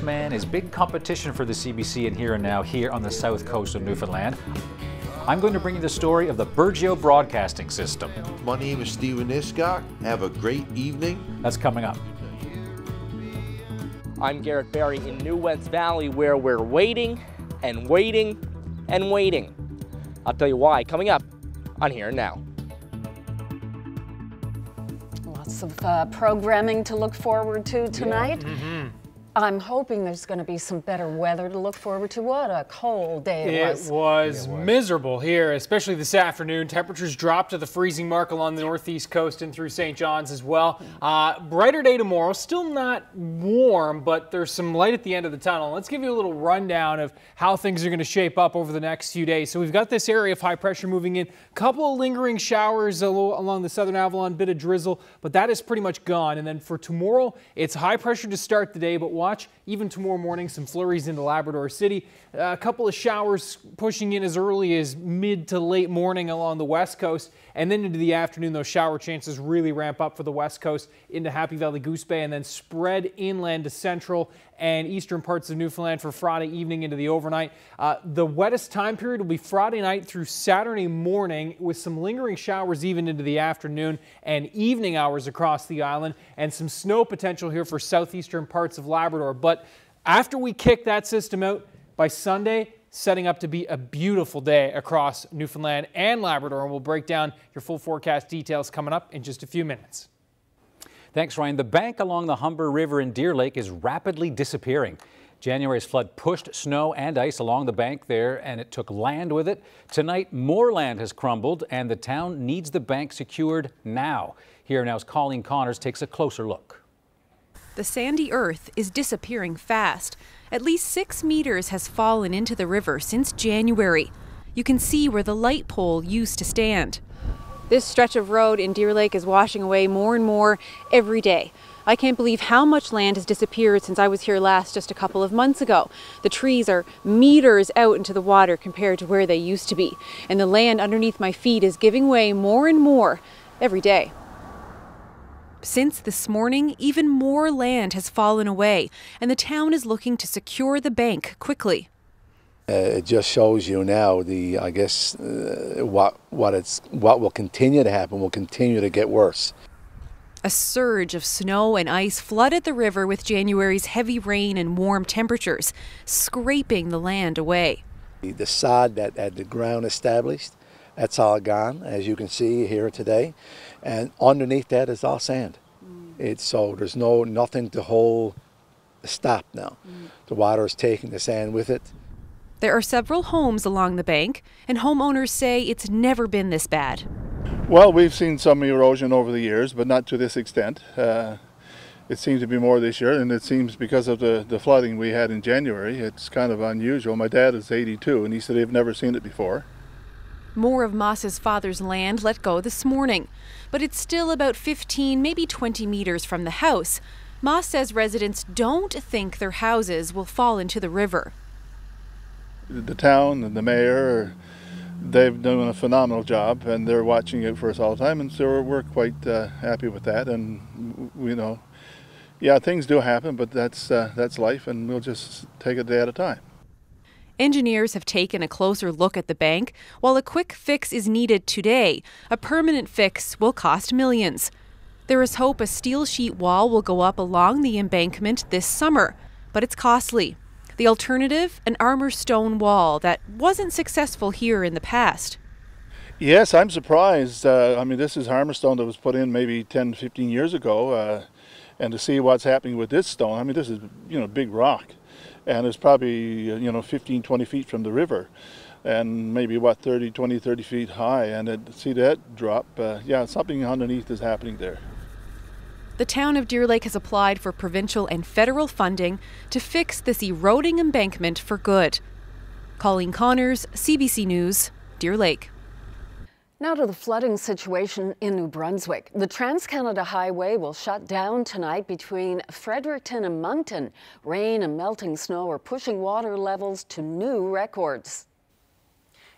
Man is big competition for the CBC in Here and Now here on the south coast of Newfoundland. I'm going to bring you the story of the Burgeo Broadcasting System. My name is Stephen Iscott. Have a great evening. That's coming up. I'm Garrett Barry in New West Valley, where we're waiting and waiting and waiting. I'll tell you why coming up on Here and Now. Lots of programming to look forward to tonight. Yeah. I'm hoping there's going to be some better weather to look forward to. What a cold day it was. It was miserable here, especially this afternoon. Temperatures dropped to the freezing mark along the northeast coast and through St. John's as well. Brighter day tomorrow. Still not warm, but there's some light at the end of the tunnel. Let's give you a little rundown of how things are going to shape up over the next few days. So we've got this area of high pressure moving in. A couple of lingering showers along the southern Avalon, bit of drizzle, but that is pretty much gone. And then for tomorrow, it's high pressure to start the day, but watch, even tomorrow morning, some flurries into Labrador City. A couple of showers pushing in as early as mid to late morning along the west coast. And then into the afternoon, those shower chances really ramp up for the west coast into Happy Valley, Goose Bay, and then spread inland to central and eastern parts of Newfoundland for Friday evening into the overnight. The wettest time period will be Friday night through Saturday morning, with some lingering showers even into the afternoon and evening hours across the island, and some snow potential here for southeastern parts of Labrador. But after we kick that system out, by Sunday, setting up to be a beautiful day across Newfoundland and Labrador. And we'll break down your full forecast details coming up in just a few minutes. Thanks, Ryan. The bank along the Humber River in Deer Lake is rapidly disappearing. January's flood pushed snow and ice along the bank there, and it took land with it. Tonight, more land has crumbled, and the town needs the bank secured now. Here Now's Colleen Connors takes a closer look. The sandy earth is disappearing fast. At least 6 meters has fallen into the river since January. You can see where the light pole used to stand. This stretch of road in Deer Lake is washing away more and more every day. I can't believe how much land has disappeared since I was here last just a couple of months ago. The trees are meters out into the water compared to where they used to be, and the land underneath my feet is giving way more and more every day. Since this morning, even more land has fallen away, and the town is looking to secure the bank quickly. It just shows you now what will continue to happen will continue to get worse. A surge of snow and ice flooded the river with January's heavy rain and warm temperatures, scraping the land away. The sod that had the ground established, that's all gone, as you can see here today, and underneath that is all sand. So there's nothing to hold the stop now. The water is taking the sand with it. There are several homes along the bank, and homeowners say it's never been this bad. Well, we've seen some erosion over the years, but not to this extent. It seems to be more this year, and it seems because of the flooding we had in January. It's kind of unusual. My dad is 82, and he said they've never seen it before. More of Moss's father's land let go this morning, but it's still about 15, maybe 20 meters from the house. Moss says residents don't think their houses will fall into the river. The town and the mayor, they've done a phenomenal job, and they're watching it for us all the time, and so we're quite happy with that. And yeah, things do happen, but that's life, and we'll just take a day at a time. Engineers have taken a closer look at the bank. While a quick fix is needed today, a permanent fix will cost millions. There is hope a steel sheet wall will go up along the embankment this summer, but it's costly. The alternative, an armor stone wall that wasn't successful here in the past. Yes, I'm surprised. This is armor stone that was put in maybe 10, 15 years ago, and to see what's happening with this stone, this is, big rock. And it's probably 15, 20 feet from the river, and maybe 20, 30 feet high, and see that drop. Something underneath is happening there. The town of Deer Lake has applied for provincial and federal funding to fix this eroding embankment for good. Colleen Connors, CBC News, Deer Lake. Now to the flooding situation in New Brunswick. The Trans-Canada Highway will shut down tonight between Fredericton and Moncton. Rain and melting snow are pushing water levels to new records.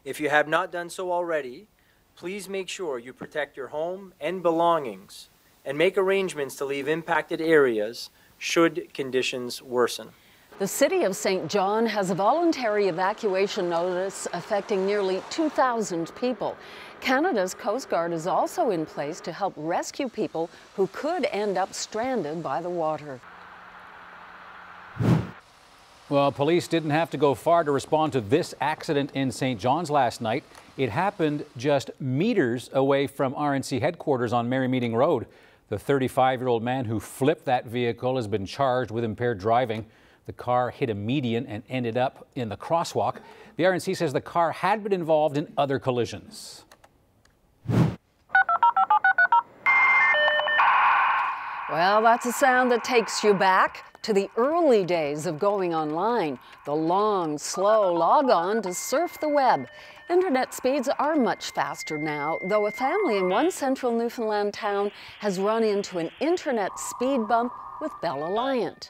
If you have not done so already, please make sure you protect your home and belongings and make arrangements to leave impacted areas should conditions worsen. The city of St. John has a voluntary evacuation notice affecting nearly 2,000 people. Canada's Coast Guard is also in place to help rescue people who could end up stranded by the water. Well, police didn't have to go far to respond to this accident in St. John's last night. It happened just meters away from RNC headquarters on Merry Meeting Road. The 35-year-old man who flipped that vehicle has been charged with impaired driving. The car hit a median and ended up in the crosswalk. The RNC says the car had been involved in other collisions. Well, that's a sound that takes you back to the early days of going online, the long, slow log on to surf the web. Internet speeds are much faster now, though a family in one central Newfoundland town has run into an internet speed bump with Bell Alliant.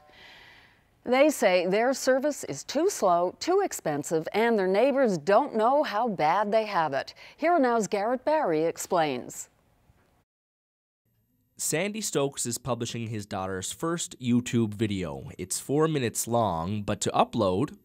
They say their service is too slow, too expensive, and their neighbors don't know how bad they have it. Here Now's Garrett Barry explains. Sandy Stokes is publishing his daughter's first YouTube video. It's 4 minutes long, but to upload,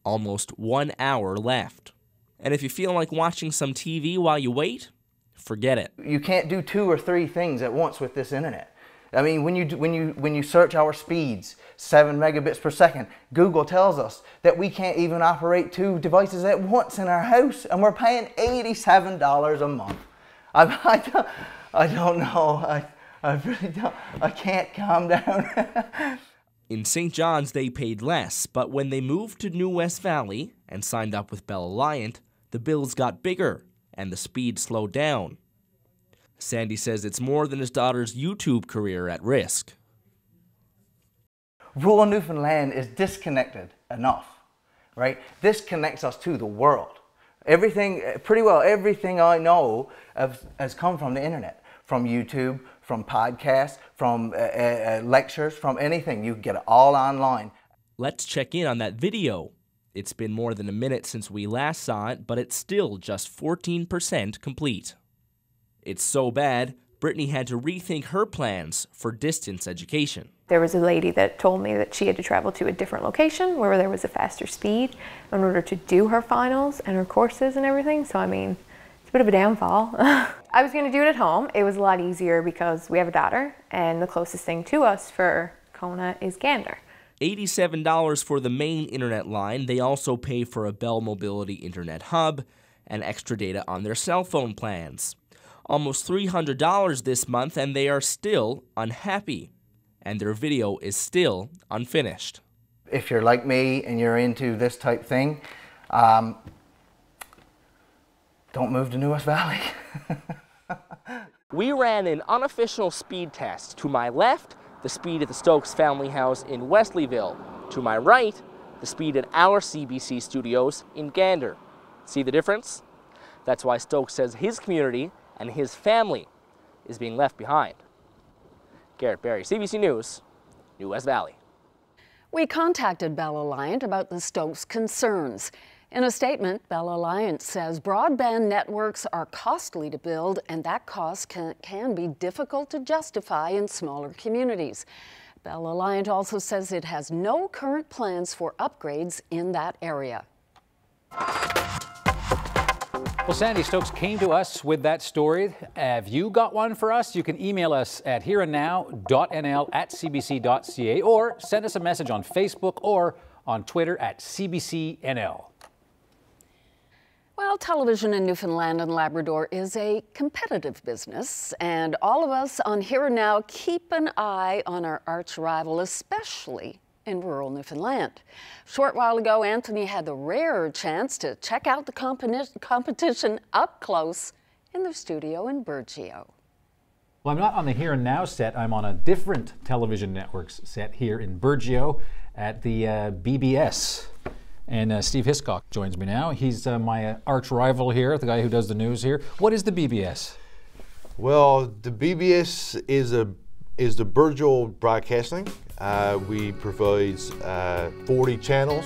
almost 1 hour left. And if you feel like watching some TV while you wait, forget it. You can't do 2 or 3 things at once with this internet. I mean, when you search our speeds, 7 megabits per second, Google tells us that we can't even operate 2 devices at once in our house, and we're paying $87 a month. I don't know. I really don't. I can't calm down. In St. John's, they paid less, but when they moved to New West Valley and signed up with Bell Alliant, the bills got bigger and the speed slowed down. Sandy says it's more than his daughter's YouTube career at risk. Rural Newfoundland is disconnected enough, right? This connects us to the world. Everything, pretty well everything I know has come from the internet, from YouTube, from podcasts, from lectures, from anything. You can get it all online. Let's check in on that video. It's been more than a minute since we last saw it, but it's still just 14% complete. It's so bad, Brittany had to rethink her plans for distance education. There was a lady that told me that she had to travel to a different location where there was a faster speed in order to do her finals and her courses and everything. So, I mean, it's a bit of a downfall. I was going to do it at home. It was a lot easier because we have a daughter, and the closest thing to us for Kona is Gander. $87 for the main internet line. They also pay for a Bell Mobility Internet Hub and extra data on their cell phone plans. Almost $300 this month, and they are still unhappy. And their video is still unfinished. If you're like me and you're into this type thing, don't move to New West Valley. We ran an unofficial speed test. To my left, the speed at the Stokes family house in Wesleyville. To my right, the speed at our CBC studios in Gander. See the difference? That's why Stokes says his community and his family is being left behind. Garrett Barry, CBC News, New West Valley. We contacted Bell Alliant about the Stokes' concerns. In a statement, Bell Alliant says broadband networks are costly to build, and that cost can be difficult to justify in smaller communities. Bell Alliant also says it has no current plans for upgrades in that area. Well, Sandy Stokes came to us with that story. Have you got one for us? You can email us at hereandnow.nl@cbc.ca or send us a message on Facebook or on Twitter at CBC NL. Well, television in Newfoundland and Labrador is a competitive business, and all of us on Here and Now keep an eye on our arch rival, especially in rural Newfoundland. A short while ago, Anthony had the rare chance to check out the competition up close in the studio in Burgeo. Well, I'm not on the Here and Now set. I'm on a different television network's set here in Burgeo at the BBS. And Steve Hiscock joins me now. He's my arch rival here, the guy who does the news here. What is the BBS? Well, the BBS is the Burgeo Broadcasting. We provide 40 channels.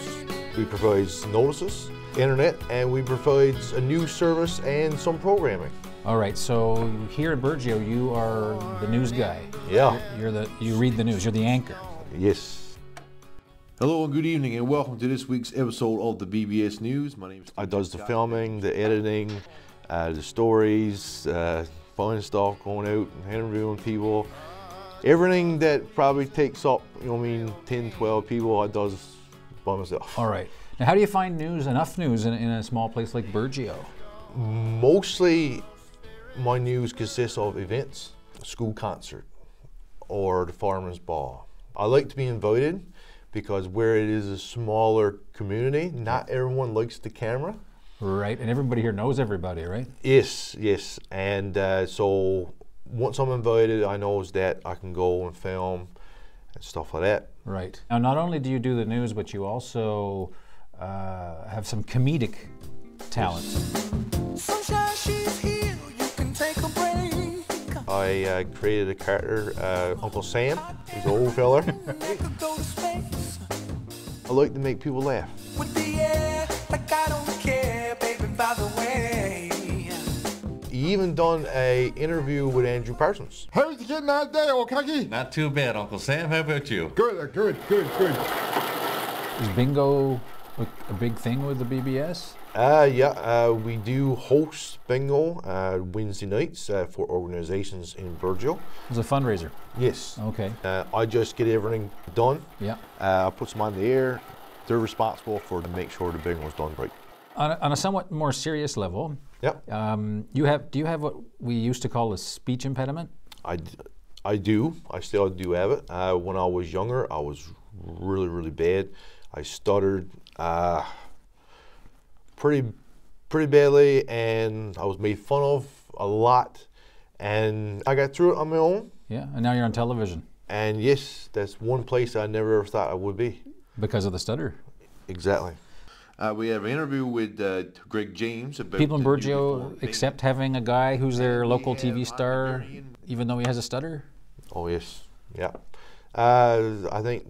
We provide notices, internet, and we provide a news service and some programming. All right, so here in Burgeo, you are the news guy. Yeah. You read the news. You're the anchor. Yes. Hello and good evening and welcome to this week's episode of the BBS News. My name is I does the filming, the editing, the stories, fun stuff, going out and interviewing people. Everything that probably takes up, 10, 12 people, I does by myself. All right. Now, how do you find news, enough news in a small place like Burgeo? Mostly my news consists of events, a school concert, or the farmer's ball. I like to be invited because where it is a smaller community, not everyone likes the camera. Right, and everybody here knows everybody, right? Yes, yes. And so once I'm invited, I know that I can go and film and stuff like that. Right. Now, not only do you do the news, but you also have some comedic talent. Sunshine, she's here, you can take a break. I created a character, Uncle Sam. He's an old fella. I like to make people laugh. With the air, like I don't care, baby, by the way. He even done a interview with Andrew Parsons. How's you getting on today, Okagi? Not too bad, Uncle Sam. How about you? Good. Is bingo a big thing with the BBS? Yeah, we do host bingo Wednesday nights for organizations in Burgeo. It's a fundraiser? Yes. Okay. I just get everything done. Yeah. I put some on the air. They're responsible for to make sure the bingo is done right. On a somewhat more serious level, yeah. Do you have what we used to call a speech impediment? I do. I still do have it. When I was younger, I was really, really bad. I stuttered pretty badly, and I was made fun of a lot. And I got through it on my own. Yeah, and now you're on television. And yes, that's one place I never ever thought I would be. Because of the stutter? Exactly. We have an interview with Greg James about people in Burgeo accept having a guy who's their local TV star, even though he has a stutter. Oh yes, yeah. I think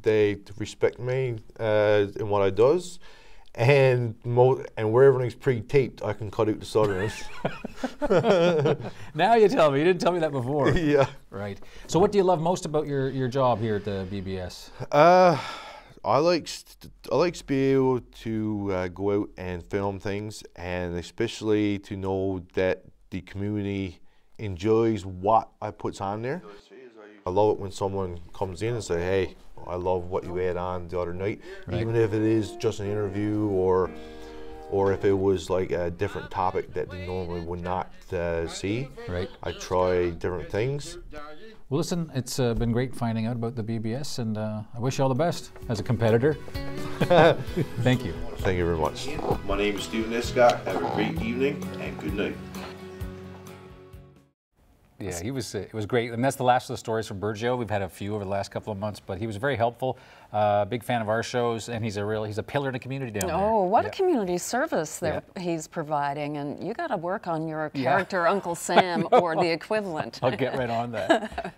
they respect me in what I does, and where everything's pre-taped, I can cut out the stuttering. Now you tell me. You didn't tell me that before. Yeah. Right. So what do you love most about your job here at the BBS? I like to be able to go out and film things, and especially to know that the community enjoys what I put on there. I love it when someone comes in and say, "Hey, I love what you had on the other night," right. Even if it is just an interview or if it was like a different topic that they normally would not see. Right. I try different things. Well, listen, it's been great finding out about the BBS, and I wish you all the best as a competitor. Thank you. Thank you very much. My name is Stephen Escott. Have a great evening and good night. Yeah, it was great, and that's the last of the stories from Burgeo. We've had a few over the last couple of months, but he was very helpful. Big fan of our shows, and he's a pillar in the community down there. Oh, what a community service that he's providing, and you got to work on your character, Uncle Sam, or the equivalent. I'll get right on that.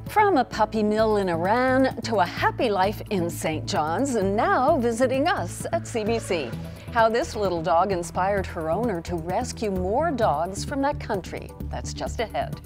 From a puppy mill in Iran to a happy life in St. John's, and now visiting us at CBC. How this little dog inspired her owner to rescue more dogs from that country. That's just ahead.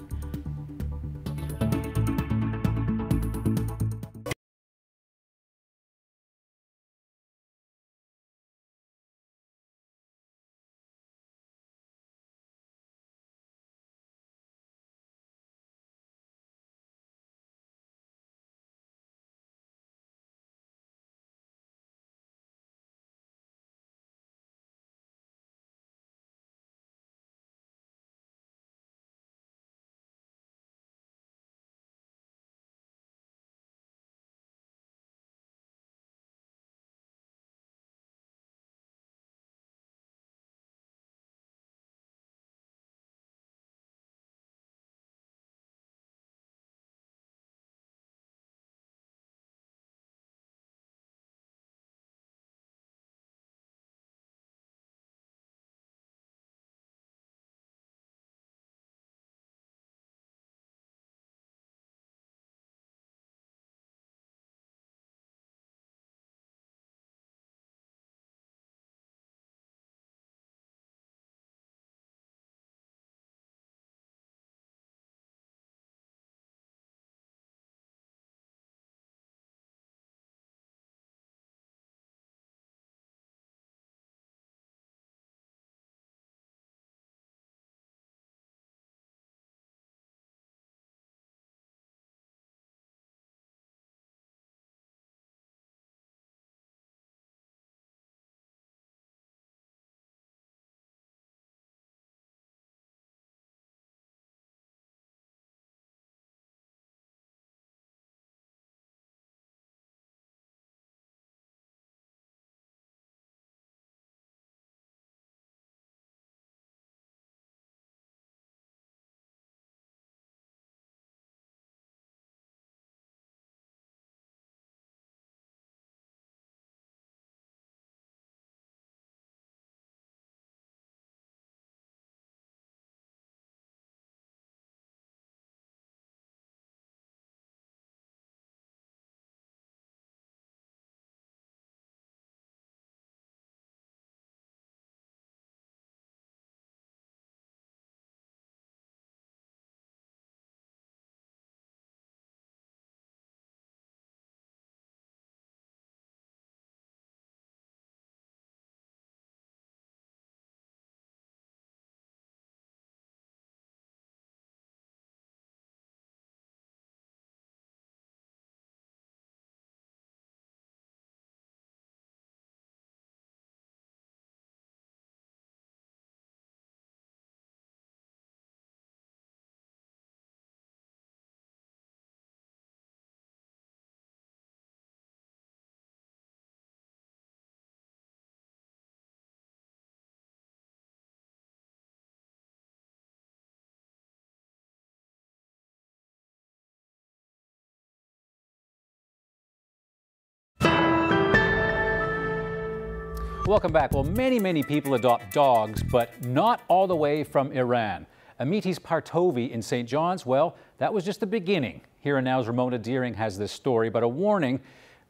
Welcome back. Well, many people adopt dogs, but not all the way from Iran. Amitis Partovi in St. John's, well, that was just the beginning. Here and Now's Ramona Deering has this story, but a warning,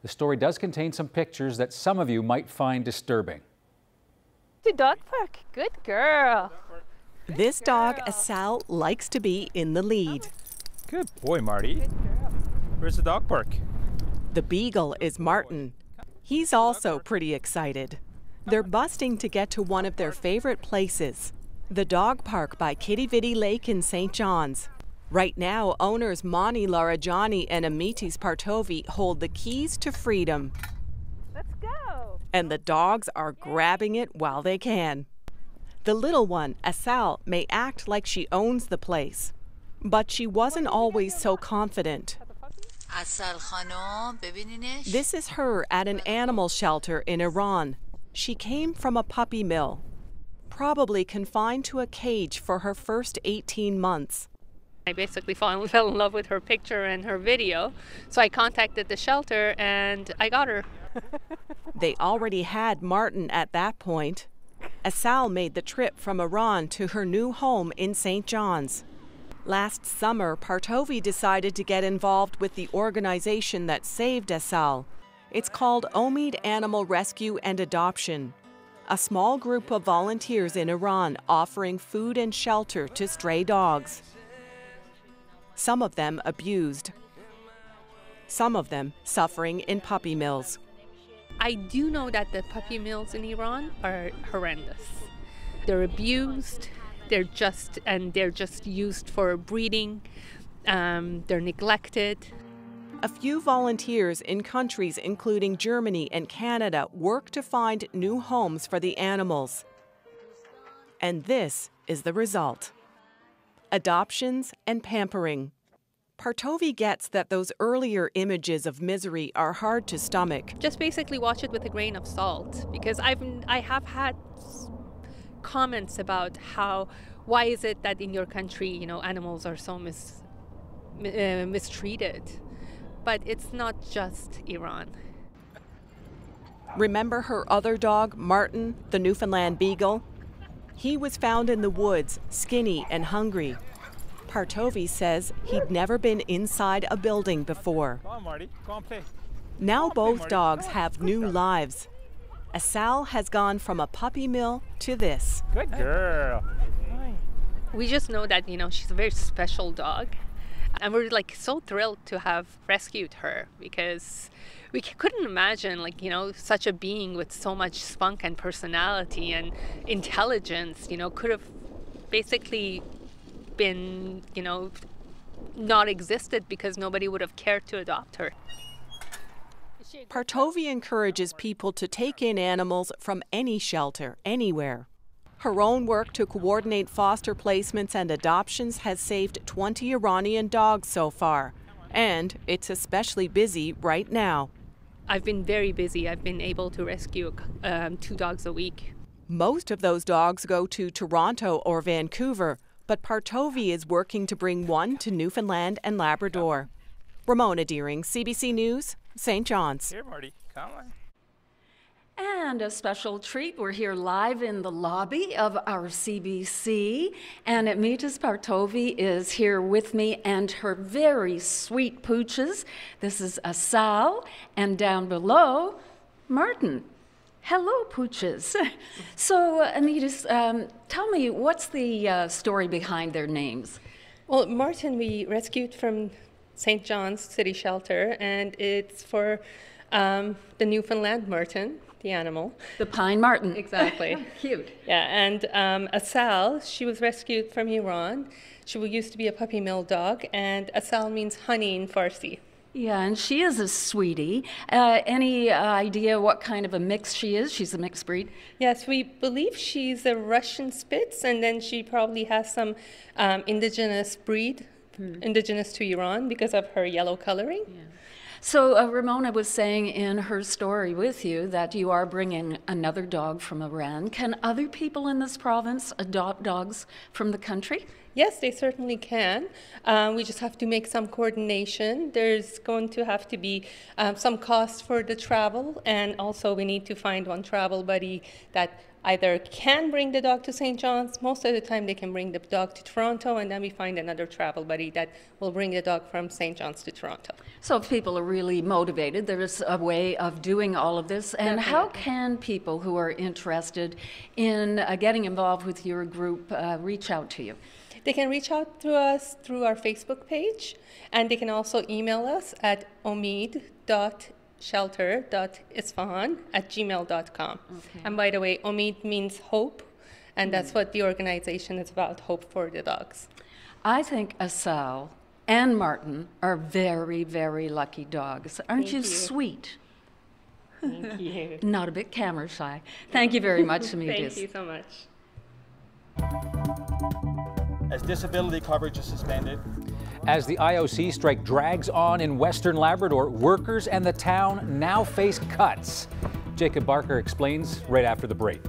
the story does contain some pictures that some of you might find disturbing. The dog park, good girl. This dog, Asal, likes to be in the lead. Good boy, Marty. Where's the dog park? The beagle is Martin. He's also pretty excited. They're busting to get to one of their favorite places, the dog park by Kitty Vitty Lake in St. John's. Right now, owners Mani Larajani and Amitis Partovi hold the keys to freedom. Let's go. And the dogs are grabbing it while they can. The little one, Asal, may act like she owns the place, but she wasn't always so confident. This is her at an animal shelter in Iran. She came from a puppy mill, probably confined to a cage for her first 18 months. I basically fell in love with her picture and her video, so I contacted the shelter and I got her. They already had Martin at that point. Asal made the trip from Iran to her new home in St. John's. Last summer, Partovi decided to get involved with the organization that saved Asal. It's called Omid Animal Rescue and Adoption, a small group of volunteers in Iran offering food and shelter to stray dogs. Some of them abused, some of them suffering in puppy mills. I do know that the puppy mills in Iran are horrendous. They're abused, they're just used for breeding, they're neglected. A few volunteers in countries including Germany and Canada work to find new homes for the animals. And this is the result: adoptions and pampering. Partovi gets that those earlier images of misery are hard to stomach. Just basically watch it with a grain of salt, because I have had comments about why is it that in your country, animals are so mistreated. But it's not just Iran. Remember her other dog, Martin, the Newfoundland beagle? He was found in the woods, skinny and hungry. Partovi says he'd never been inside a building before. Come on, Marty. Go on, play. Now both dogs have new lives. Asal has gone from a puppy mill to this. Good girl. We just know that, she's a very special dog. And we're so thrilled to have rescued her, because we couldn't imagine such a being with so much spunk and personality and intelligence, could have basically been, not existed because nobody would have cared to adopt her. Partovi encourages people to take in animals from any shelter, anywhere. Her own work to coordinate foster placements and adoptions has saved 20 Iranian dogs so far, and it's especially busy right now. I've been very busy. I've been able to rescue 2 dogs a week. Most of those dogs go to Toronto or Vancouver, but Partovi is working to bring one to Newfoundland and Labrador. Ramona Deering, CBC News, St. John's. Here, Marty, come on. And a special treat, we're here live in the lobby of our CBC, and Amitis Partovi is here with me and her very sweet pooches. This is Asal, and down below, Martin. Hello, pooches. So, Amitis, tell me, what's the story behind their names? Well, Martin we rescued from St. John's City Shelter, and it's for the Newfoundland Martin, the animal. The pine marten. Exactly. Cute. Yeah, and Asal, she was rescued from Iran. She used to be a puppy mill dog, and Asal means honey in Farsi. Yeah, and she is a sweetie. Any idea what kind of a mix she is? She's a mixed breed? Yes, we believe she's a Russian Spitz, and then she probably has some indigenous breed, indigenous to Iran because of her yellow coloring. Yeah. So Ramona was saying in her story with you that you are bringing another dog from Iran. Can other people in this province adopt dogs from the country? Yes, they certainly can. We just have to make some coordination. There's going to have to be some cost for the travel, and also we need to find one travel buddy that either can bring the dog to St. John's. Most of the time they can bring the dog to Toronto, and then we find another travel buddy that will bring the dog from St. John's to Toronto. So if people are really motivated, there's a way of doing all of this. And how can people who are interested in getting involved with your group reach out to you? They can reach out to us through our Facebook page, and they can also email us at omid.shelter.isfahan@gmail.com. Okay. And by the way, Omid means hope, and that's what the organization is about, hope for the dogs. I think Asal and Martin are very, very lucky dogs. Aren't you sweet? Thank you. Not a bit camera shy. Thank you very much, Amidis. Thank you so much. As disability coverage is suspended. As the IOC strike drags on in Western Labrador, workers and the town now face cuts. Jacob Barker explains right after the break.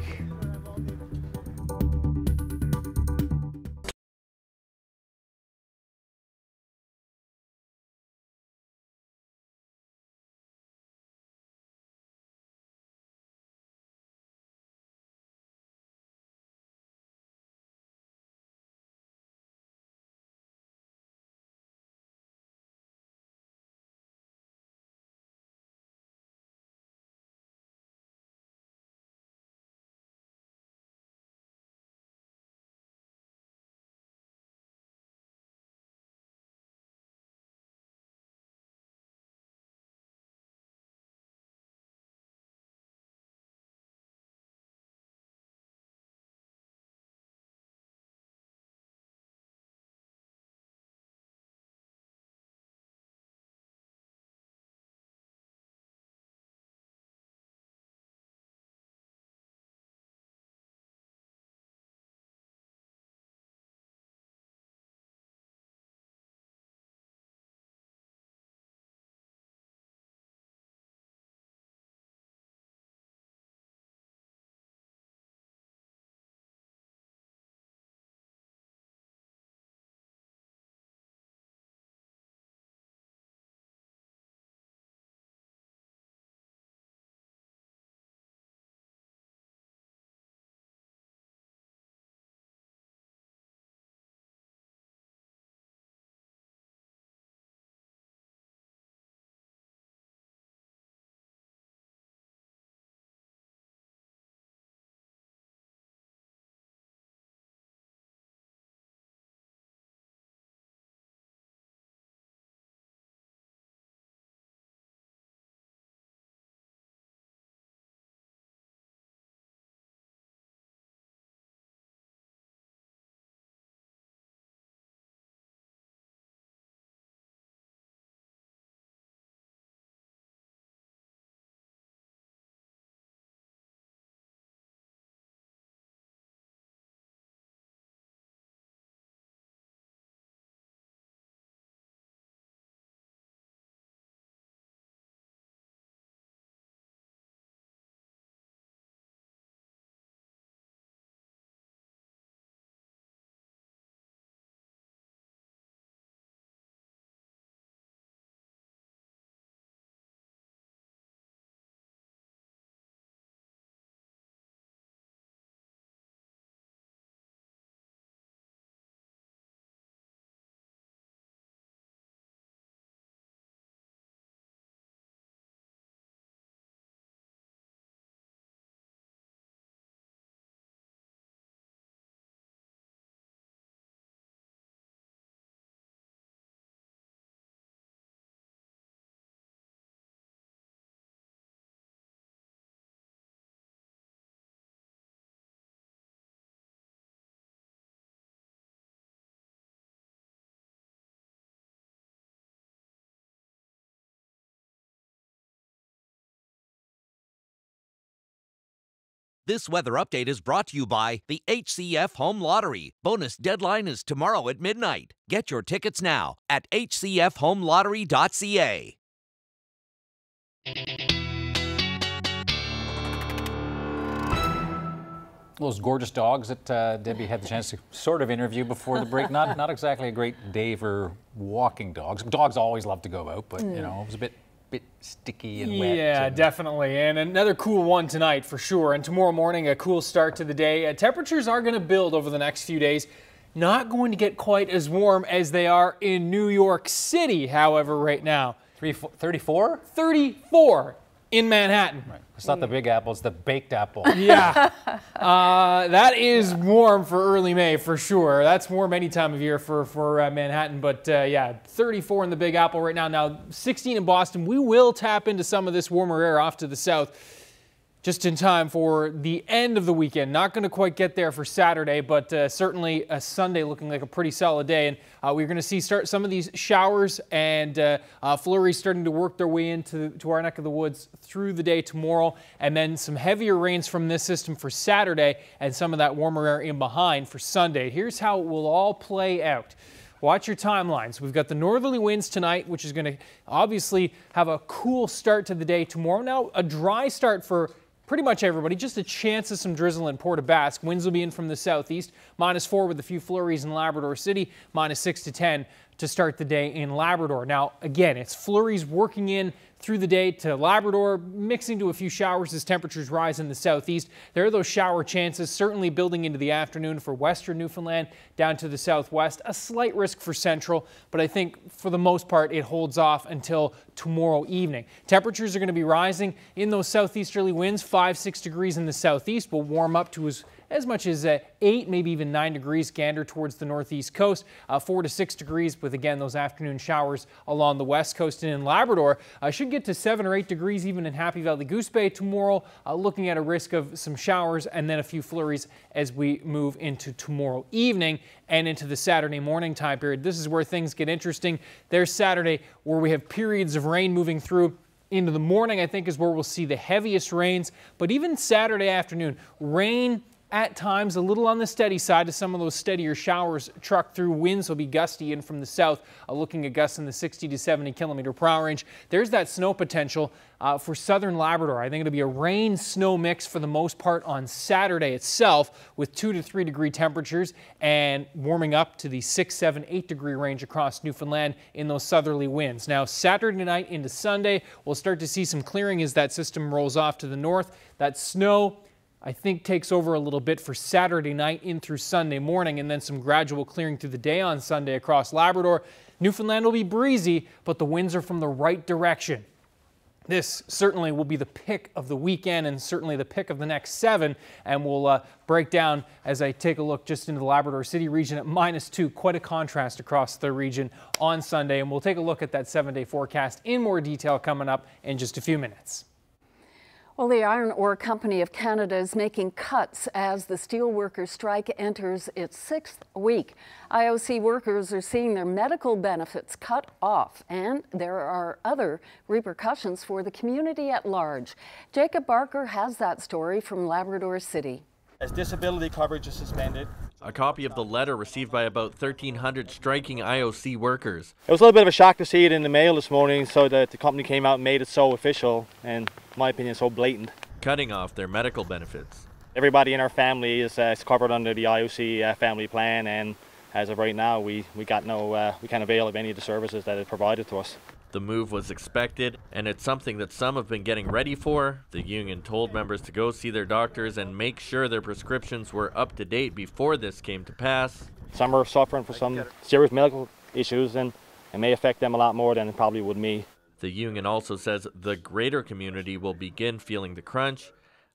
This weather update is brought to you by the HCF Home Lottery. Bonus deadline is tomorrow at midnight. Get your tickets now at hcfhomelottery.ca. Those gorgeous dogs that Debbie had the chance to sort of interview before the break. Not exactly a great day for walking dogs. Dogs always love to go out, but you know, it was a bit sticky and wet. Yeah, definitely. And another cool one tonight for sure. And tomorrow morning, a cool start to the day. Temperatures are going to build over the next few days. Not going to get quite as warm as they are in New York City, however, right now. 34? 34 in Manhattan. Right. It's not the Big Apple, it's the baked apple. Yeah. That is warm for early May for sure. That's warm any time of year for Manhattan. But yeah, 34 in the Big Apple right now. Now 16 in Boston. We will tap into some of this warmer air off to the south just in time for the end of the weekend. Not going to quite get there for Saturday, but certainly a Sunday looking like a pretty solid day. And we're going to see some of these showers and flurries starting to work their way into our neck of the woods through the day tomorrow. And then some heavier rains from this system for Saturday and some of that warmer air in behind for Sunday. Here's how it will all play out. Watch your timelines. We've got the northerly winds tonight, which is going to obviously have a cool start to the day tomorrow. Now a dry start for pretty much everybody, just a chance of some drizzle in Port aux Basques. Winds will be in from the southeast, -4 with a few flurries in Labrador City, -6 to 10 to start the day in Labrador. Now, again, it's flurries working in through the day to Labrador, mixing to a few showers as temperatures rise in the southeast. There are those shower chances certainly building into the afternoon for western Newfoundland down to the southwest. A slight risk for central, but I think for the most part it holds off until tomorrow evening. Temperatures are going to be rising in those southeasterly winds. 5-6 degrees in the southeast will warm up to as much as 8, maybe even 9 degrees gander towards the northeast coast. 4 to 6 degrees with, again, those afternoon showers along the west coast and in Labrador. Should get to 7 or 8 degrees even in Happy Valley Goose Bay tomorrow, looking at a risk of some showers and then a few flurries as we move into tomorrow evening and into the Saturday morning time period. This is where things get interesting. There's Saturday where we have periods of rain moving through. Into the morning, I think, is where we'll see the heaviest rains. But even Saturday afternoon, rain at times a little on the steady side as some of those steadier showers truck through. Winds will be gusty in from the south, looking at gusts in the 60 to 70 km/h range. There's that snow potential for southern Labrador. I think it'll be a rain-snow mix for the most part on Saturday itself, with 2 to 3 degree temperatures and warming up to the 6, 7, 8 degree range across Newfoundland in those southerly winds. Now Saturday night into Sunday, we'll start to see some clearing as that system rolls off to the north. That snow, I think, takes over a little bit for Saturday night in through Sunday morning, and then some gradual clearing through the day on Sunday across Labrador. Newfoundland will be breezy, but the winds are from the right direction. This certainly will be the pick of the weekend and certainly the pick of the next 7, and we'll break down as I take a look just into the Labrador City region at -2. Quite a contrast across the region on Sunday, and we'll take a look at that 7-day forecast in more detail coming up in just a few minutes. Well, the Iron Ore Company of Canada is making cuts as the steelworkers strike enters its 6th week. IOC workers are seeing their medical benefits cut off, and there are other repercussions for the community at large. Jacob Barker has that story from Labrador City. As disability coverage is suspended. A copy of the letter received by about 1,300 striking IOC workers. It was a little bit of a shock to see it in the mail this morning, so that the company came out and made it so official, and in my opinion, so blatant. Cutting off their medical benefits. Everybody in our family is covered under the IOC family plan, and as of right now, we can't avail of any of the services that is provided to us. The move was expected, and it's something that some have been getting ready for. The union told members to go see their doctors and make sure their prescriptions were up to date before this came to pass. Some are suffering from some serious medical issues, and it may affect them a lot more than it probably would me. The union also says the greater community will begin feeling the crunch.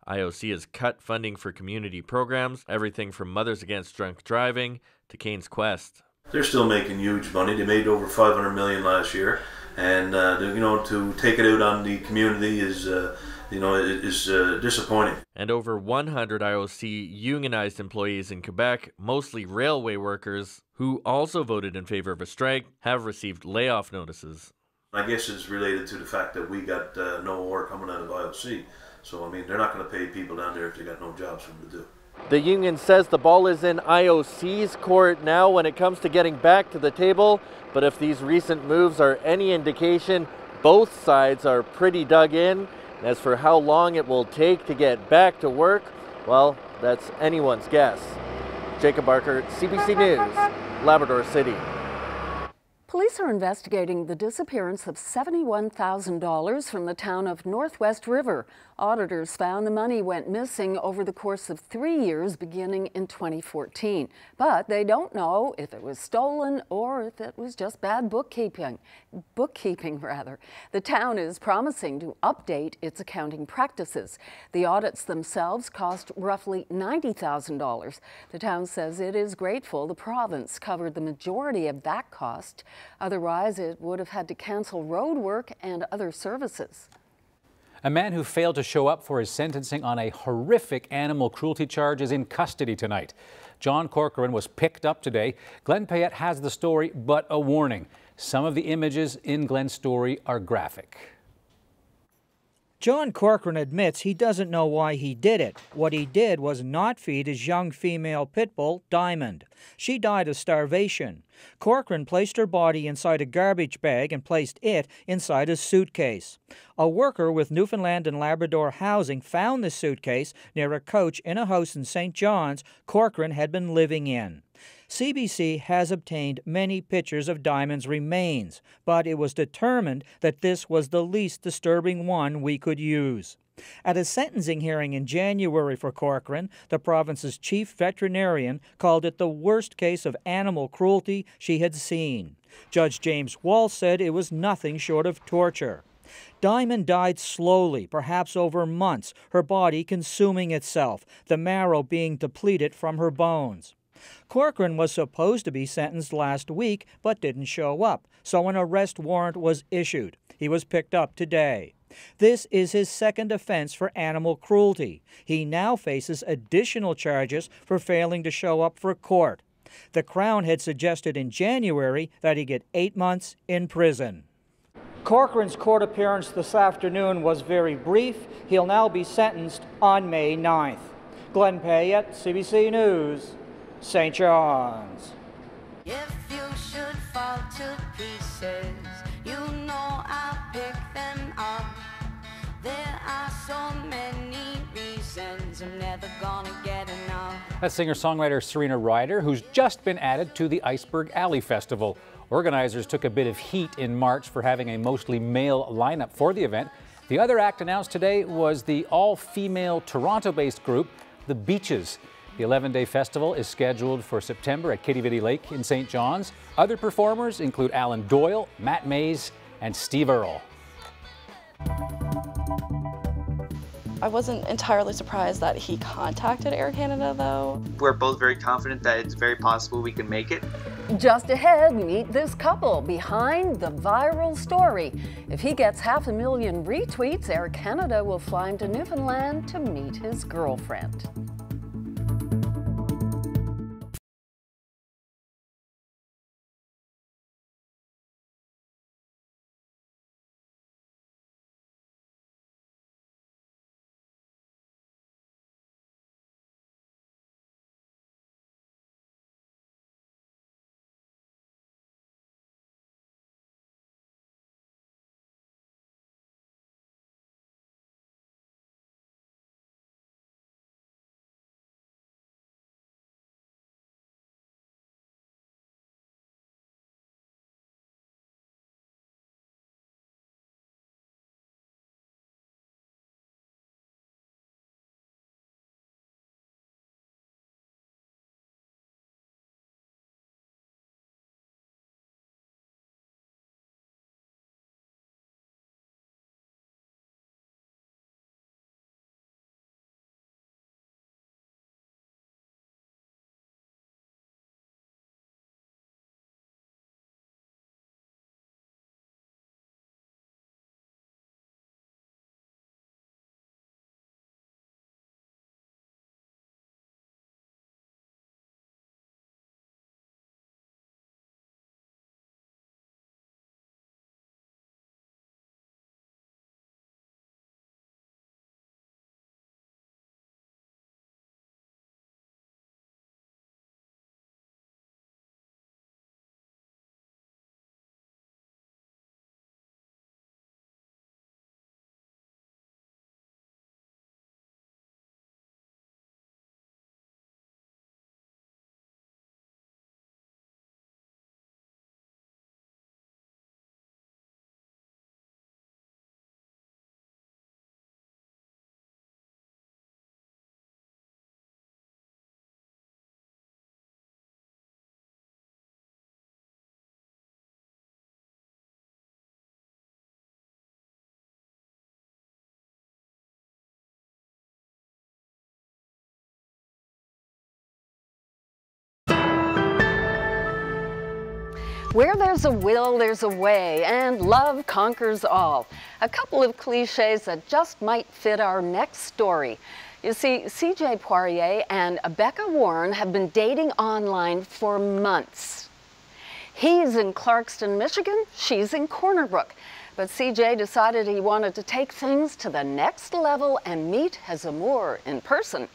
IOC has cut funding for community programs, everything from Mothers Against Drunk Driving to Cane's Quest. They're still making huge money. They made over $500 million last year. And to take it out on the community is disappointing. And over 100 IOC unionized employees in Quebec, mostly railway workers, who also voted in favor of a strike, have received layoff notices. I guess it's related to the fact that we got no work coming out of IOC. So, I mean, they're not going to pay people down there if they got no jobs for them to do. The union says the ball is in IOC's court now when it comes to getting back to the table. But if these recent moves are any indication, both sides are pretty dug in. As for how long it will take to get back to work, well, That's anyone's guess. Jacob Barker, CBC News, Labrador City. Police are investigating the disappearance of $71,000 from the town of Northwest River. Auditors found the money went missing over the course of 3 years beginning in 2014. But they don't know if it was stolen or if it was just bad bookkeeping. The town is promising to update its accounting practices. The audits themselves cost roughly $90,000. The town says it is grateful the province covered the majority of that cost. Otherwise, it would have had to cancel road work and other services. A man who failed to show up for his sentencing on a horrific animal cruelty charge is in custody tonight. John Corcoran was picked up today. Glenn Payette has the story, but a warning. Some of the images in Glenn's story are graphic. John Corcoran admits he doesn't know why he did it. What he did was not feed his young female pit bull, Diamond. She died of starvation. Corcoran placed her body inside a garbage bag and placed it inside a suitcase. A worker with Newfoundland and Labrador Housing found the suitcase near a couch in a house in St. John's Corcoran had been living in. CBC has obtained many pictures of Diamond's remains, but it was determined that this was the least disturbing one we could use. At a sentencing hearing in January for Corcoran, the province's chief veterinarian called it the worst case of animal cruelty she had seen. Judge James Wall said it was nothing short of torture. Diamond died slowly, perhaps over months, her body consuming itself, the marrow being depleted from her bones. Corcoran was supposed to be sentenced last week, but didn't show up, so an arrest warrant was issued. He was picked up today. This is his second offense for animal cruelty. He now faces additional charges for failing to show up for court. The Crown had suggested in January that he get 8 months in prison. Corcoran's court appearance this afternoon was very brief. He'll now be sentenced on May 9th. Glenn Payette, CBC News, St. John's. If you should fall to pieces, you know I'll pick them up. There are so many reasons I'm never gonna get enough. That's singer-songwriter Serena Ryder, who's just been added to the Iceberg Alley Festival. Organizers took a bit of heat in March for having a mostly male lineup for the event. The other act announced today was the all-female Toronto-based group, The Beaches. The 11-day festival is scheduled for September at Kitty Vitty Lake in St. John's. Other performers include Alan Doyle, Matt Mays, and Steve Earle. I wasn't entirely surprised that he contacted Air Canada, though. We're both very confident that it's very possible we can make it. Just ahead, meet this couple behind the viral story. If he gets 500,000 retweets, Air Canada will fly him to Newfoundland to meet his girlfriend. Where there's a will, there's a way, and love conquers all. A couple of cliches that just might fit our next story. You see, CJ Poirier and Becca Warren have been dating online for months. He's in Clarkston, Michigan. She's in Corner Brook. But CJ decided he wanted to take things to the next level and meet his amour in person.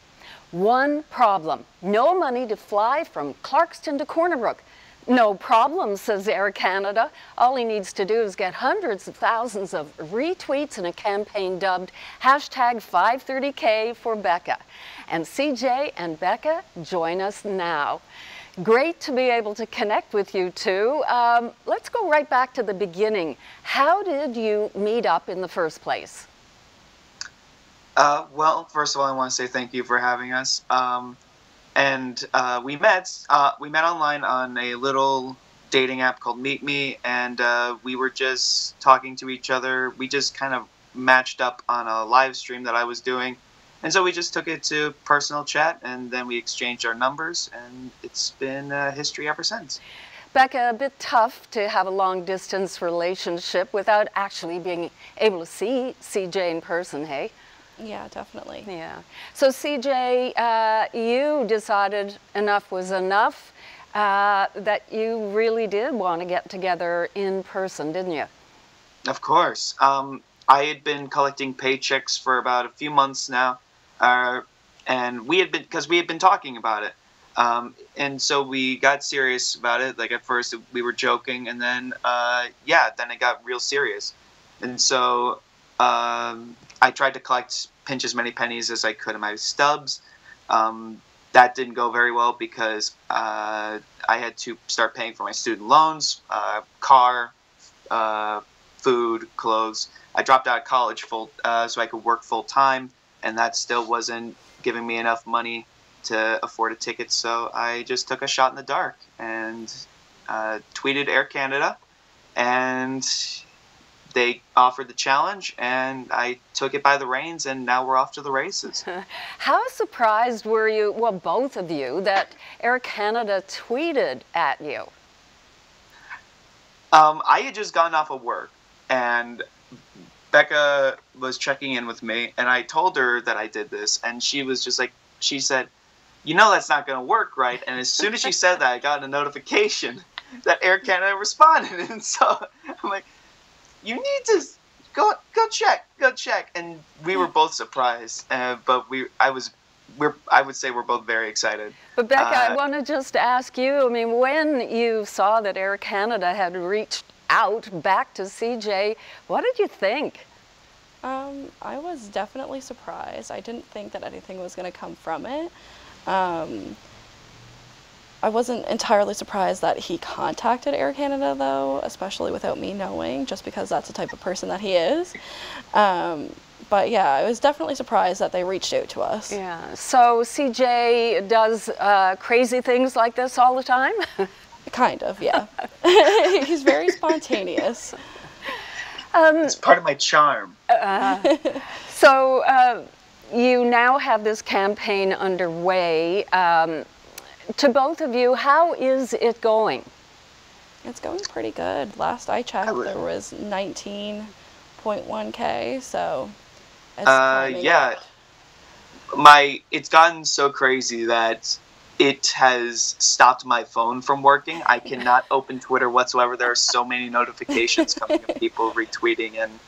One problem: no money to fly from Clarkston to Corner Brook. No problem, says Air Canada. All he needs to do is get hundreds of thousands of retweets in a campaign dubbed #530K for Becca. And CJ and Becca join us now. Great to be able to connect with you two. Let's go right back to the beginning. How did you meet up in the first place? Well, first of all, I want to say thank you for having us. We met online on a little dating app called Meet Me, and we were just talking to each other. We just kind of matched up on a live stream that I was doing, and so we just took it to personal chat, and then we exchanged our numbers, and it's been history ever since. Becca, a bit tough to have a long-distance relationship without actually being able to see CJ in person, hey? Yeah, definitely. Yeah. So CJ, you decided enough was enough, that you really did want to get together in person, didn't you? Of course. I had been collecting paychecks for about a few months now, and we had been talking about it. And so we got serious about it. Like, at first we were joking, and then then it got real serious. And so I tried to pinch as many pennies as I could in my stubs. That didn't go very well because I had to start paying for my student loans, car, food, clothes. I dropped out of college so I could work full time, and that still wasn't giving me enough money to afford a ticket. So I just took a shot in the dark and tweeted Air Canada, and they offered the challenge, and I took it by the reins, and now we're off to the races. How surprised were you, well, both of you, that Air Canada tweeted at you? I had just gotten off of work, and Becca was checking in with me, and I told her that I did this, and she was just like, she said, "You know that's not going to work, right?" And as soon as she said that, I got a notification that Air Canada responded, and so I'm like, "You need to go check." And we were both surprised, but I would say we're both very excited. But Becca, I want to just ask you, I mean, when you saw that Air Canada had reached out back to CJ, what did you think? I was definitely surprised. I didn't think that anything was going to come from it. I wasn't entirely surprised that he contacted Air Canada, though, especially without me knowing, just because that's the type of person that he is. But yeah, I was definitely surprised that they reached out to us. Yeah. So CJ does crazy things like this all the time? Kind of, yeah. He's very spontaneous. It's part of my charm. So you now have this campaign underway. To both of you, how is it going? It's going pretty good. Last I checked, there was 19.1K, so it's yeah. It's gotten so crazy that it has stopped my phone from working. I cannot open Twitter whatsoever. There are so many notifications coming of people retweeting and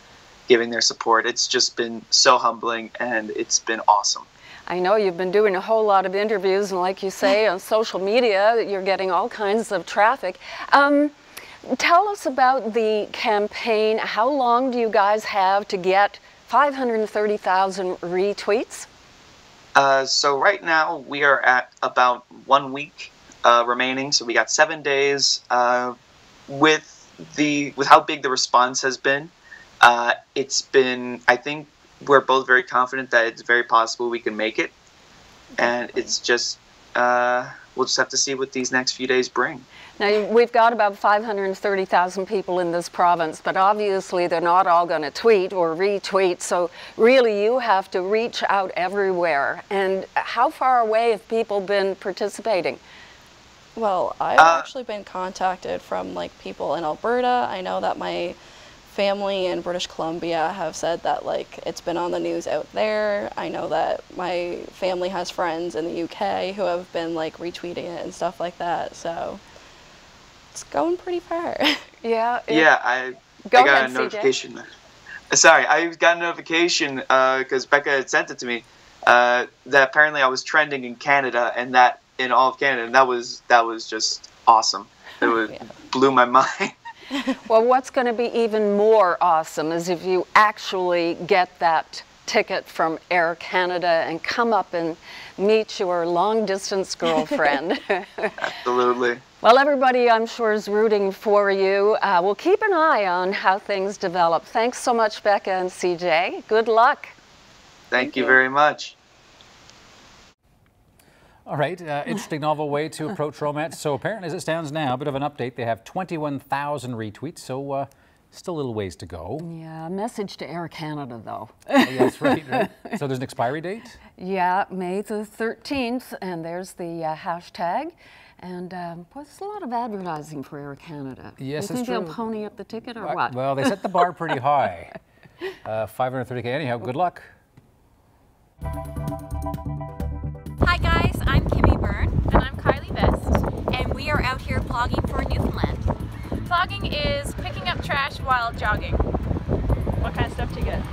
giving their support. It's just been so humbling, and it's been awesome. I know you've been doing a whole lot of interviews, and like you say, on social media, you're getting all kinds of traffic. Tell us about the campaign. How long do you guys have to get 530,000 retweets? So right now we are at about 1 week remaining. So we got 7 days. With how big the response has been, it's been, I think, we're both very confident that it's very possible we can make it, and it's just we'll just have to see what these next few days bring. Now, we've got about 530,000 people in this province, but obviously they're not all going to tweet or retweet, so really you have to reach out everywhere. And how far away have people been participating? Well, I've actually been contacted from like people in Alberta. I know that my family in British Columbia have said that like it's been on the news out there. I know that my family has friends in the UK who have been like retweeting it and stuff like that. So it's going pretty far. Yeah. Yeah, I got a notification. Sorry, I got a notification because Becca had sent it to me that apparently I was trending in Canada and that in all of Canada, and that was just awesome. It blew my mind. Well, what's going to be even more awesome is if you actually get that ticket from Air Canada and come up and meet your long-distance girlfriend. Absolutely. Well, everybody, I'm sure, is rooting for you. We'll keep an eye on how things develop. Thanks so much, Becca and CJ. Good luck. Thank you very much. All right, interesting novel way to approach romance. So apparently, as it stands now, a bit of an update. They have 21,000 retweets, so still a little ways to go. Yeah, message to Air Canada, though. Oh, yeah, that's right. So there's an expiry date? Yeah, May the 13th, and there's the hashtag. And there's a lot of advertising for Air Canada. Yes, you think true. they'll pony up the ticket or what? Well, they set the bar pretty high. 530K. Anyhow, good luck. Hi guys, I'm Kimmy Byrne. And I'm Kylie Best. And we are out here plogging for Newfoundland. Plogging is picking up trash while jogging. What kind of stuff do you get?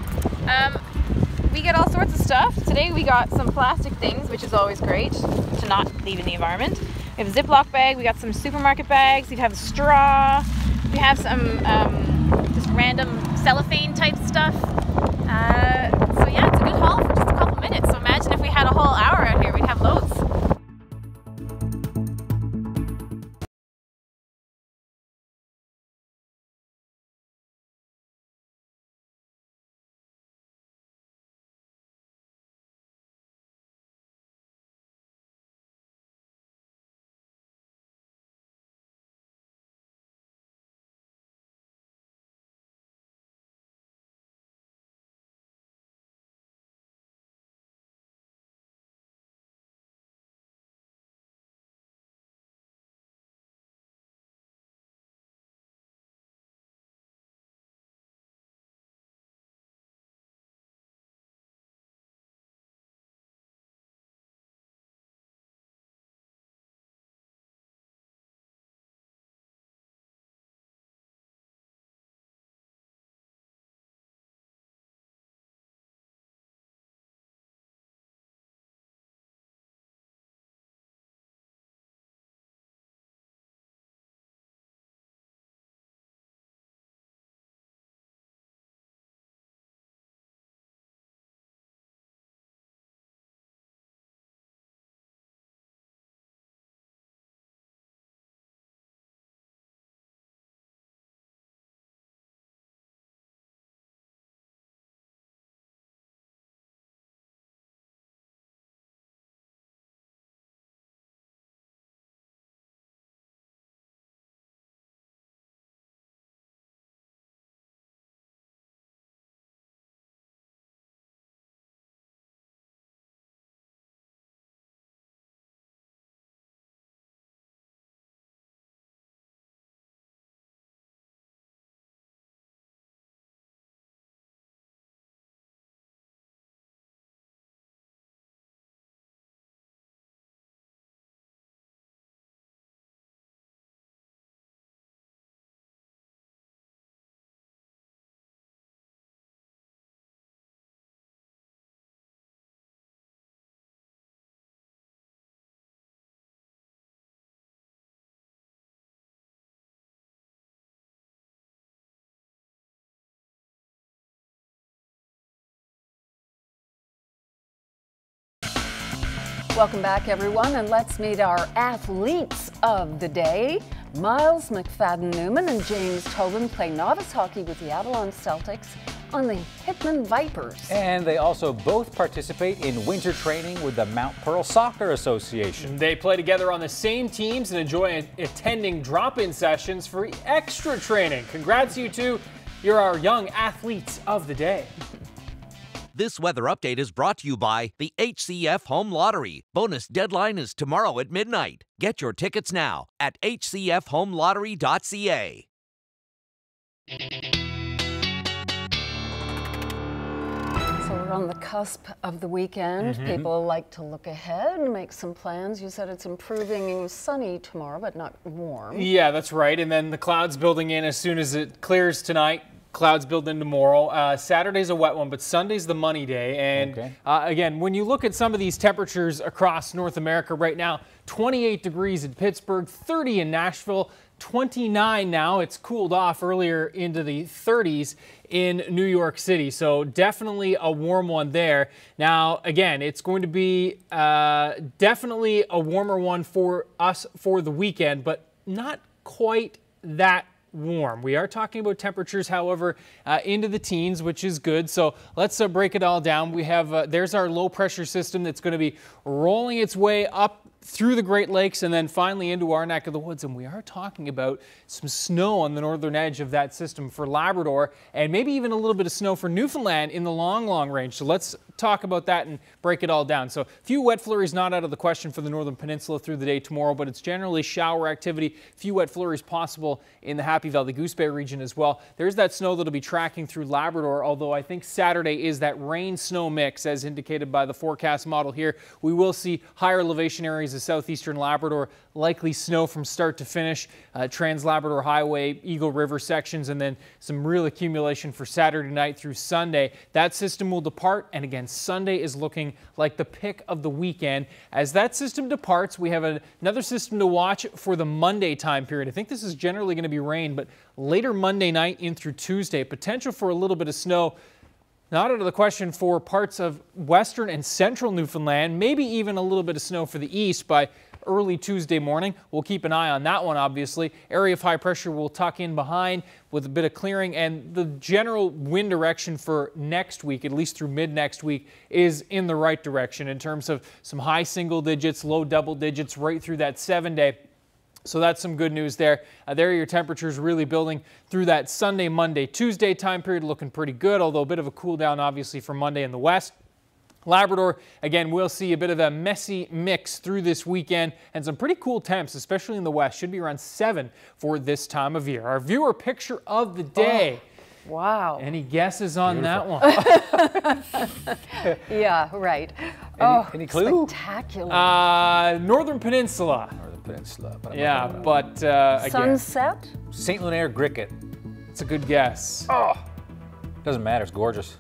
We get all sorts of stuff. Today we got some plastic things, which is always great to not leave in the environment. We have a Ziploc bag, we got some supermarket bags, we have a straw, we have some just random cellophane type stuff. So yeah, it's a good haul for just a couple minutes. So imagine if we had a whole hour out here, we'd have loads. Welcome back, everyone, and let's meet our athletes of the day. Miles McFadden-Newman and James Tobin play novice hockey with the Avalon Celtics on the Hickman Vipers. And they also both participate in winter training with the Mount Pearl Soccer Association. They play together on the same teams and enjoy attending drop-in sessions for extra training. Congrats, you two. You're our young athletes of the day. This weather update is brought to you by the HCF Home Lottery. Bonus deadline is tomorrow at midnight. Get your tickets now at hcfhomelottery.ca. So we're on the cusp of the weekend. People like to look ahead and make some plans. You said it's improving. It was sunny tomorrow, but not warm. Yeah, that's right. And then the clouds building in as soon as it clears tonight. Clouds build in tomorrow. Saturday's a wet one, but Sunday's the money day. And again, when you look at some of these temperatures across North America right now, 28 degrees in Pittsburgh, 30 in Nashville, 29 now. It's cooled off earlier into the 30s in New York City. So definitely a warm one there. Now, again, it's going to be definitely a warmer one for us for the weekend, but not quite that warm. We are talking about temperatures, however, into the teens, which is good. So let's break it all down. We have, there's our low pressure system that's going to be rolling its way up through the Great Lakes and then finally into our neck of the woods. And we are talking about some snow on the northern edge of that system for Labrador and maybe even a little bit of snow for Newfoundland in the long range. So let's talk about that and break it all down. So a few wet flurries not out of the question for the northern peninsula through the day tomorrow, but it's generally shower activity. A few wet flurries possible in the Happy Valley Goose Bay region as well. There's that snow that'll be tracking through Labrador, although I think Saturday is that rain-snow mix as indicated by the forecast model here. We will see higher elevation areas of southeastern Labrador, likely snow from start to finish, Trans-Labrador Highway, Eagle River sections, and then some real accumulation for Saturday night through Sunday. That system will depart, and again, Sunday is looking like the pick of the weekend. As that system departs, we have another system to watch for the Monday time period. I think this is generally going to be rain, but later Monday night in through Tuesday, potential for a little bit of snow. Not out of the question for parts of western and central Newfoundland, maybe even a little bit of snow for the east by early Tuesday morning. We'll keep an eye on that one, obviously. Area of high pressure will tuck in behind with a bit of clearing, and the general wind direction for next week, at least through mid next week, is in the right direction in terms of some high single digits, low double digits right through that 7-day. So that's some good news there. There are your temperatures really building through that Sunday, Monday, Tuesday time period, looking pretty good, although a bit of a cool down obviously for Monday in the west. Labrador, again, we'll see a bit of a messy mix through this weekend and some pretty cool temps, especially in the west. Should be around 7 for this time of year. Our viewer picture of the day. Oh, wow. Any guesses on that one? Yeah, right. Any clue? Spectacular. Northern Peninsula. Northern Peninsula. Yeah, but again. Sunset? St. Lunaire Griquet. It's a good guess. Oh, doesn't matter. It's gorgeous.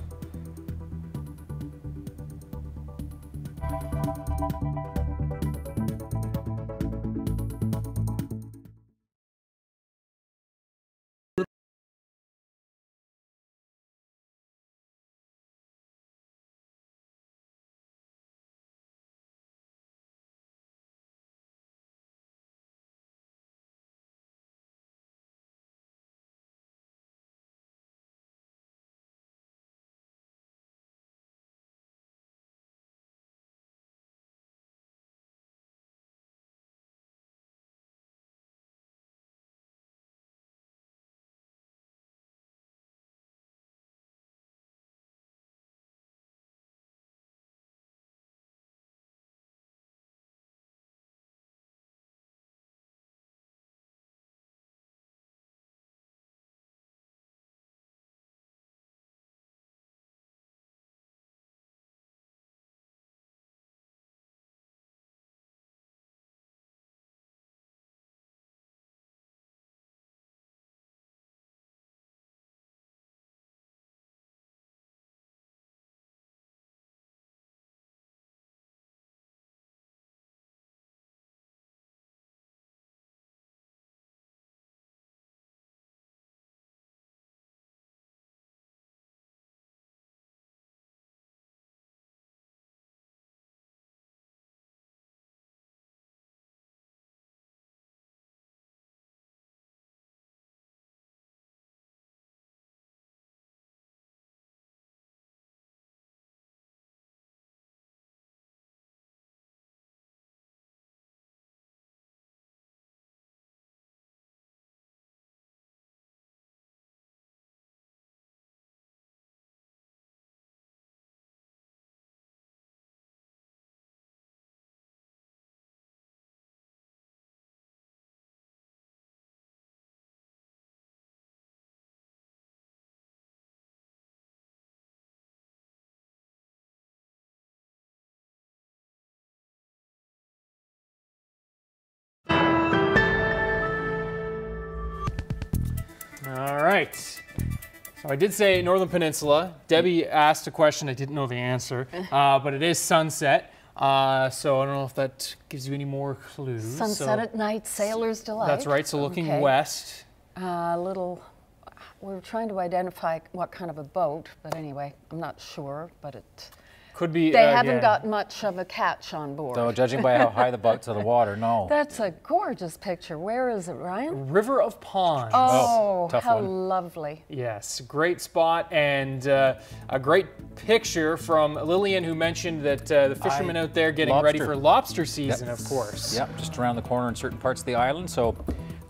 All right. So I did say Northern Peninsula. Debbie asked a question. I didn't know the answer, but it is sunset. So I don't know if that gives you any more clues. Sunset at night, sailor's delight. That's right. So looking west. We're trying to identify what kind of a boat, but anyway, I'm not sure, but it could be. They haven't got much of a catch on board. So judging by how high the boat's of the water, no. That's a gorgeous picture. Where is it, Ryan? River of Ponds. Oh, tough how one. lovely. Yes, great spot and a great picture from Lillian, who mentioned that the fishermen out there getting ready for lobster season, of course. Yep, just around the corner in certain parts of the island, so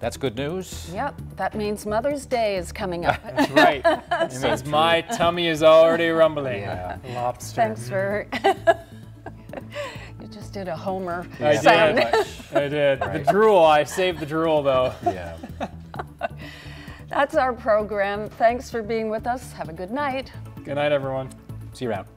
that's good news. Yep, that means Mother's Day is coming up. That's right. It means my tummy is already rumbling. Yeah. Lobster. Thanks for... You just did a Homer I sound. did. I did. Right. The drool, I saved the drool though. Yeah. That's our program. Thanks for being with us. Have a good night. Good night, everyone. See you around.